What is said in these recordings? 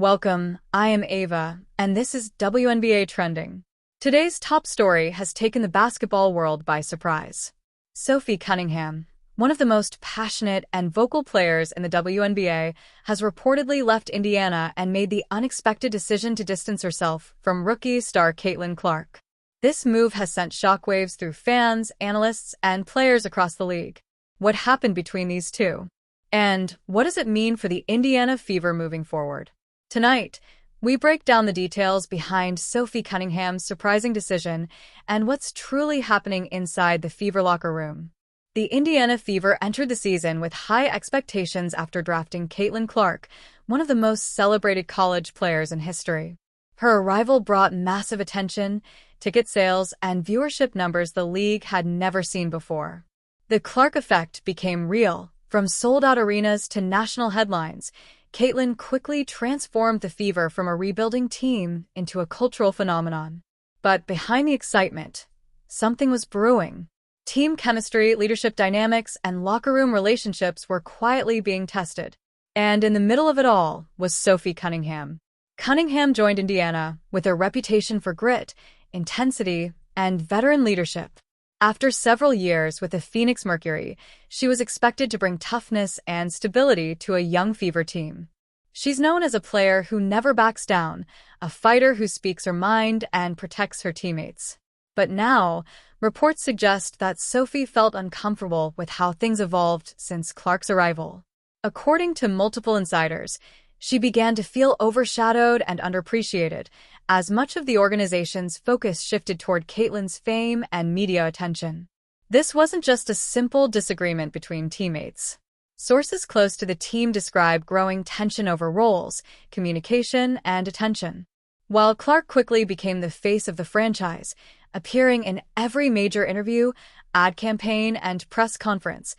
Welcome, I am Ava, and this is WNBA Trending. Today's top story has taken the basketball world by surprise. Sophie Cunningham, one of the most passionate and vocal players in the WNBA, has reportedly left Indiana and made the unexpected decision to distance herself from rookie star Caitlin Clark. This move has sent shockwaves through fans, analysts, and players across the league. What happened between these two? And what does it mean for the Indiana Fever moving forward? Tonight, we break down the details behind Sophie Cunningham's surprising decision and what's truly happening inside the Fever locker room. The Indiana Fever entered the season with high expectations after drafting Caitlin Clark, one of the most celebrated college players in history. Her arrival brought massive attention, ticket sales, and viewership numbers the league had never seen before. The Clark effect became real. From sold-out arenas to national headlines, Caitlin quickly transformed the Fever from a rebuilding team into a cultural phenomenon. But behind the excitement, something was brewing. Team chemistry, leadership dynamics, and locker room relationships were quietly being tested. And in the middle of it all was Sophie Cunningham. Cunningham joined Indiana with a reputation for grit, intensity, and veteran leadership. After several years with the Phoenix Mercury, she was expected to bring toughness and stability to a young Fever team. She's known as a player who never backs down, a fighter who speaks her mind and protects her teammates. But now, reports suggest that Sophie felt uncomfortable with how things evolved since Clark's arrival. According to multiple insiders, she began to feel overshadowed and underappreciated, as much of the organization's focus shifted toward Caitlin's fame and media attention. This wasn't just a simple disagreement between teammates. Sources close to the team describe growing tension over roles, communication, and attention. While Clark quickly became the face of the franchise, appearing in every major interview, ad campaign, and press conference,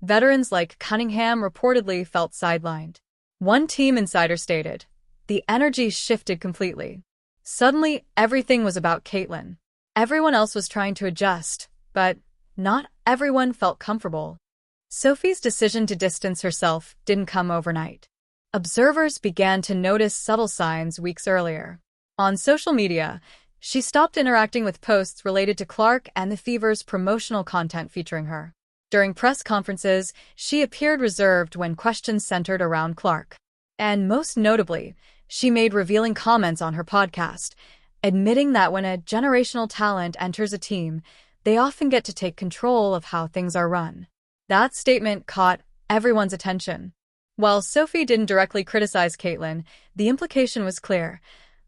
veterans like Cunningham reportedly felt sidelined. One team insider stated, "The energy shifted completely. Suddenly, everything was about Caitlin. Everyone else was trying to adjust, but not everyone felt comfortable." Sophie's decision to distance herself didn't come overnight. Observers began to notice subtle signs weeks earlier. On social media, she stopped interacting with posts related to Clark and the Fever's promotional content featuring her. During press conferences, she appeared reserved when questions centered around Clark. And most notably, she made revealing comments on her podcast, admitting that when a generational talent enters a team, they often get to take control of how things are run. That statement caught everyone's attention. While Sophie didn't directly criticize Caitlin, the implication was clear.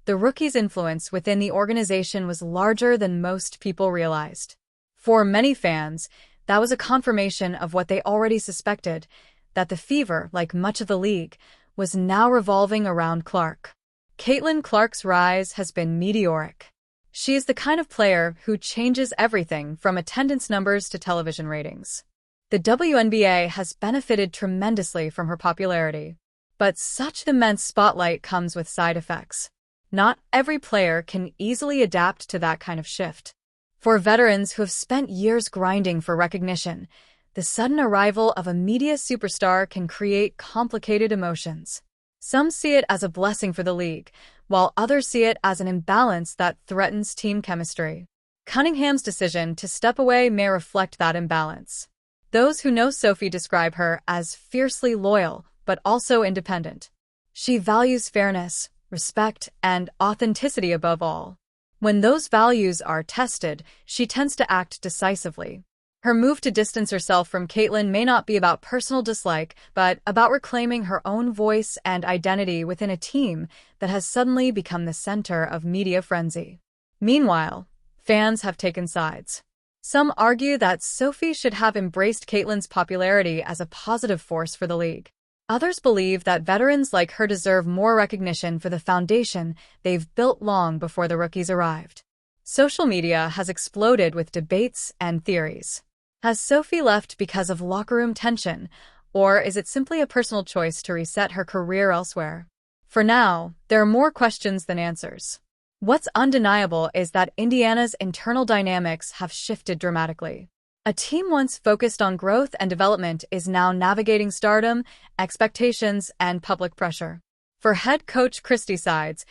The rookie's influence within the organization was larger than most people realized. For many fans, that was a confirmation of what they already suspected, that the Fever, like much of the league, was now revolving around Clark. Caitlin Clark's rise has been meteoric. She is the kind of player who changes everything from attendance numbers to television ratings. The WNBA has benefited tremendously from her popularity. But such immense spotlight comes with side effects. Not every player can easily adapt to that kind of shift. For veterans who have spent years grinding for recognition, the sudden arrival of a media superstar can create complicated emotions. Some see it as a blessing for the league, while others see it as an imbalance that threatens team chemistry. Cunningham's decision to step away may reflect that imbalance. Those who know Sophie describe her as fiercely loyal, but also independent. She values fairness, respect, and authenticity above all. When those values are tested, she tends to act decisively. Her move to distance herself from Caitlin may not be about personal dislike, but about reclaiming her own voice and identity within a team that has suddenly become the center of media frenzy. Meanwhile, fans have taken sides. Some argue that Sophie should have embraced Caitlin's popularity as a positive force for the league. Others believe that veterans like her deserve more recognition for the foundation they've built long before the rookies arrived. Social media has exploded with debates and theories. Has Sophie left because of locker room tension, or is it simply a personal choice to reset her career elsewhere? For now, there are more questions than answers. What's undeniable is that Indiana's internal dynamics have shifted dramatically. A team once focused on growth and development is now navigating stardom, expectations, and public pressure. For head coach Christie Sides,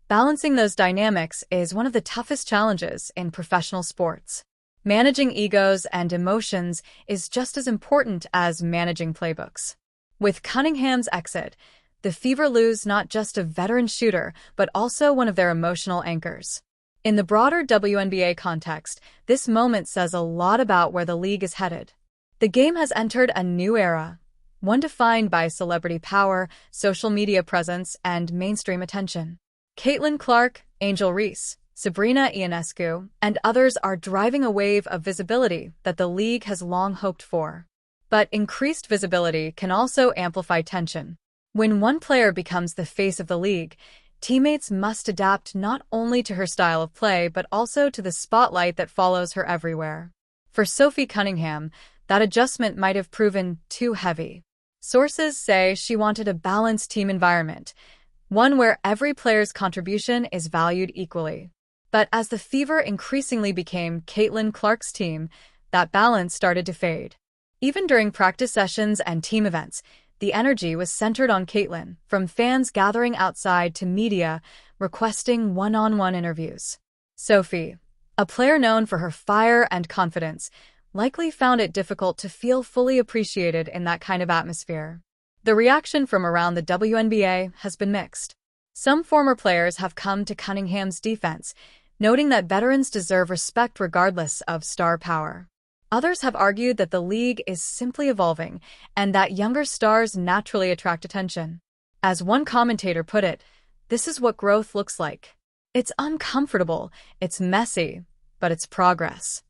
balancing those dynamics is one of the toughest challenges in professional sports. Managing egos and emotions is just as important as managing playbooks. With Cunningham's exit, the Fever lose not just a veteran shooter, but also one of their emotional anchors. In the broader WNBA context, this moment says a lot about where the league is headed. The game has entered a new era, one defined by celebrity power, social media presence, and mainstream attention. Caitlin Clark, Angel Reese, Sabrina Ionescu, and others are driving a wave of visibility that the league has long hoped for. But increased visibility can also amplify tension. When one player becomes the face of the league, teammates must adapt not only to her style of play but also to the spotlight that follows her everywhere. For Sophie Cunningham, that adjustment might have proven too heavy. Sources say she wanted a balanced team environment, one where every player's contribution is valued equally. But as the Fever increasingly became Caitlin Clark's team, that balance started to fade. Even during practice sessions and team events, the energy was centered on Caitlin, from fans gathering outside to media requesting one-on-one interviews. Sophie, a player known for her fire and confidence, likely found it difficult to feel fully appreciated in that kind of atmosphere. The reaction from around the WNBA has been mixed. Some former players have come to Cunningham's defense, noting that veterans deserve respect regardless of star power. Others have argued that the league is simply evolving and that younger stars naturally attract attention. As one commentator put it, this is what growth looks like. It's uncomfortable, it's messy, but it's progress.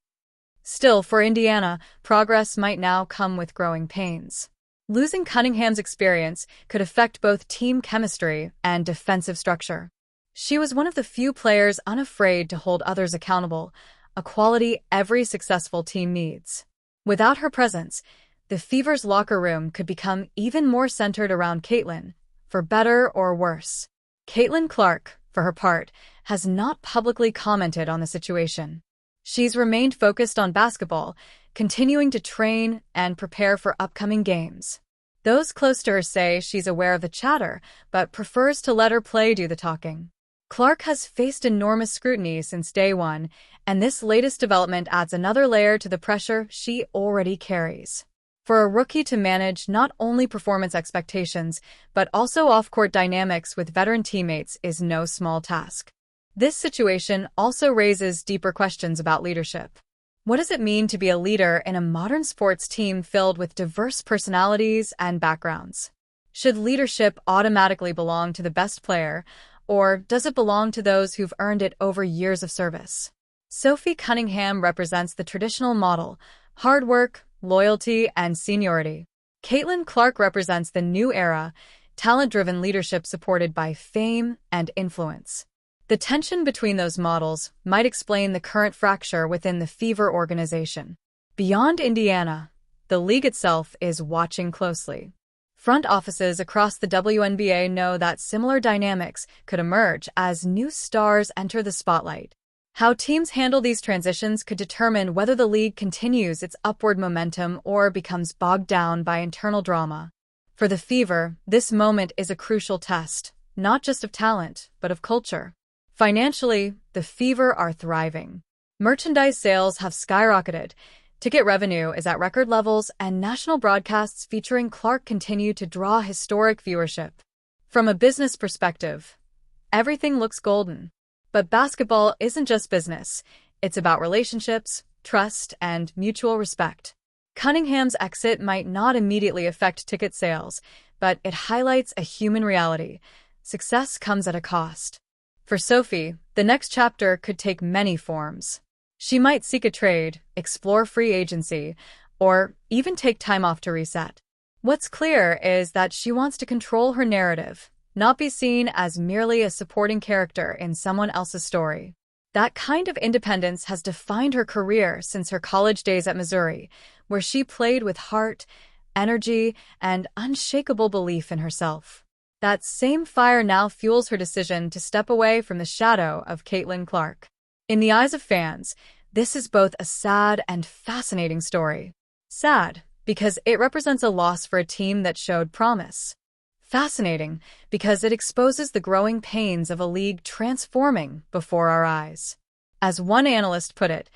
Still, for Indiana, progress might now come with growing pains. Losing Cunningham's experience could affect both team chemistry and defensive structure. She was one of the few players unafraid to hold others accountable, a quality every successful team needs. Without her presence, the Fever's locker room could become even more centered around Caitlin, for better or worse. Caitlin Clark, for her part, has not publicly commented on the situation. She's remained focused on basketball, continuing to train and prepare for upcoming games. Those close to her say she's aware of the chatter, but prefers to let her play do the talking. Clark has faced enormous scrutiny since day one, and this latest development adds another layer to the pressure she already carries. For a rookie to manage not only performance expectations, but also off-court dynamics with veteran teammates is no small task. This situation also raises deeper questions about leadership. What does it mean to be a leader in a modern sports team filled with diverse personalities and backgrounds? Should leadership automatically belong to the best player, or does it belong to those who've earned it over years of service? Sophie Cunningham represents the traditional model: hard work, loyalty, and seniority. Caitlin Clark represents the new era: talent-driven leadership supported by fame and influence. The tension between those models might explain the current fracture within the Fever organization. Beyond Indiana, the league itself is watching closely. Front offices across the WNBA know that similar dynamics could emerge as new stars enter the spotlight. How teams handle these transitions could determine whether the league continues its upward momentum or becomes bogged down by internal drama. For the Fever, this moment is a crucial test, not just of talent, but of culture. Financially, the Fever are thriving. Merchandise sales have skyrocketed, ticket revenue is at record levels, and national broadcasts featuring Clark continue to draw historic viewership. From a business perspective, everything looks golden. But basketball isn't just business. It's about relationships, trust, and mutual respect. Cunningham's exit might not immediately affect ticket sales, but it highlights a human reality. Success comes at a cost. For Sophie, the next chapter could take many forms. She might seek a trade, explore free agency, or even take time off to reset. What's clear is that she wants to control her narrative, not be seen as merely a supporting character in someone else's story. That kind of independence has defined her career since her college days at Missouri, where she played with heart, energy, and unshakable belief in herself. That same fire now fuels her decision to step away from the shadow of Caitlin Clark. In the eyes of fans, this is both a sad and fascinating story. Sad, because it represents a loss for a team that showed promise. Fascinating, because it exposes the growing pains of a league transforming before our eyes. As one analyst put it,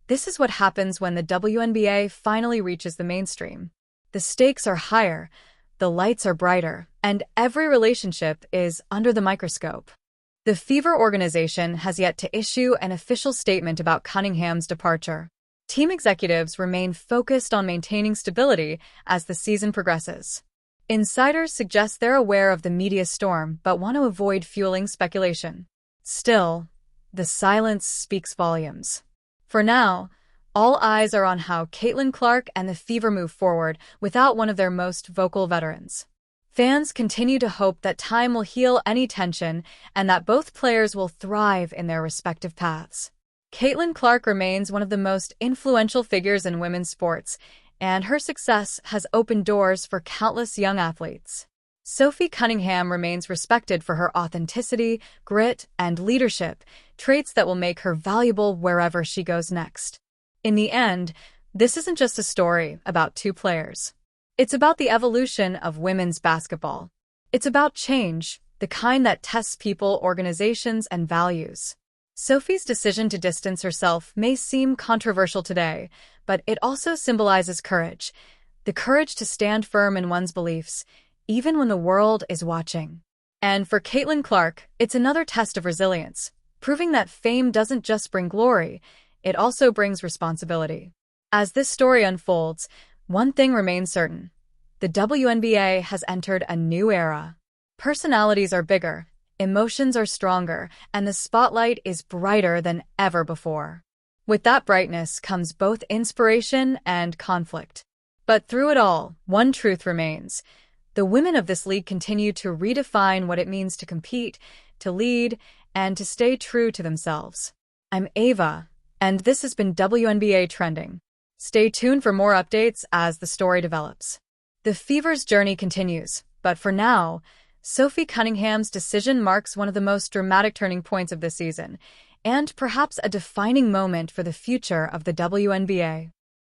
this is what happens when the WNBA finally reaches the mainstream. The stakes are higher, the lights are brighter, and every relationship is under the microscope. The Fever organization has yet to issue an official statement about Cunningham's departure. Team executives remain focused on maintaining stability as the season progresses. Insiders suggest they're aware of the media storm but want to avoid fueling speculation. Still, the silence speaks volumes. For now, all eyes are on how Caitlin Clark and the Fever move forward without one of their most vocal veterans. Fans continue to hope that time will heal any tension and that both players will thrive in their respective paths. Caitlin Clark remains one of the most influential figures in women's sports, and her success has opened doors for countless young athletes. Sophie Cunningham remains respected for her authenticity, grit, and leadership, traits that will make her valuable wherever she goes next. In the end, this isn't just a story about two players. It's about the evolution of women's basketball. It's about change, the kind that tests people, organizations, and values. Sophie's decision to distance herself may seem controversial today, but it also symbolizes courage. The courage to stand firm in one's beliefs, even when the world is watching. And for Caitlin Clark, it's another test of resilience, proving that fame doesn't just bring glory, it also brings responsibility. As this story unfolds, one thing remains certain. The WNBA has entered a new era. Personalities are bigger, emotions are stronger, and the spotlight is brighter than ever before. With that brightness comes both inspiration and conflict. But through it all, one truth remains. The women of this league continue to redefine what it means to compete, to lead, and to stay true to themselves. I'm Ava, and this has been WNBA Trending. Stay tuned for more updates as the story develops. The Fever's journey continues, but for now, Sophie Cunningham's decision marks one of the most dramatic turning points of this season, and perhaps a defining moment for the future of the WNBA.